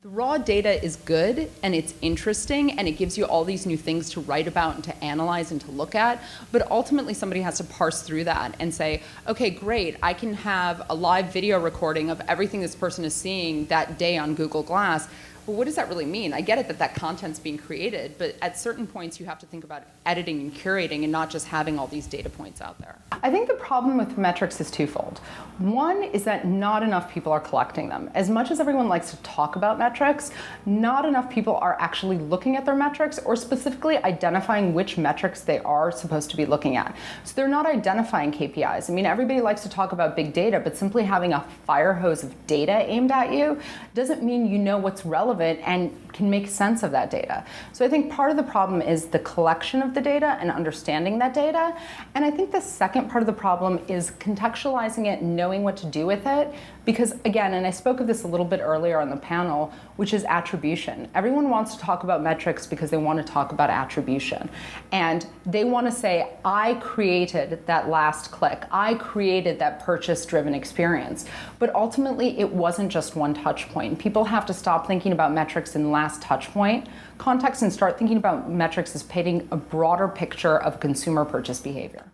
The raw data is good and it's interesting and it gives you all these new things to write about and to analyze and to look at, but ultimately somebody has to parse through that and say, okay, great, I can have a live video recording of everything this person is seeing that day on Google Glass. But what does that really mean? I get it that that content's being created, but at certain points you have to think about editing and curating and not just having all these data points out there. I think the problem with metrics is twofold. One is that not enough people are collecting them. As much as everyone likes to talk about metrics, not enough people are actually looking at their metrics or specifically identifying which metrics they are supposed to be looking at. So they're not identifying KPIs. I mean, everybody likes to talk about big data, but simply having a fire hose of data aimed at you doesn't mean you know what's relevant and can make sense of that data. So I think part of the problem is the collection of the data and understanding that data. And I think the second part of the problem is contextualizing it and knowing what to do with it. Because again, and I spoke of this a little bit earlier on the panel, which is attribution. Everyone wants to talk about metrics because they want to talk about attribution. And they want to say, I created that last click. I created that purchase-driven experience. But ultimately, it wasn't just one touch point. People have to stop thinking about metrics in last touch point context and start thinking about metrics as painting a broader picture of consumer purchase behavior.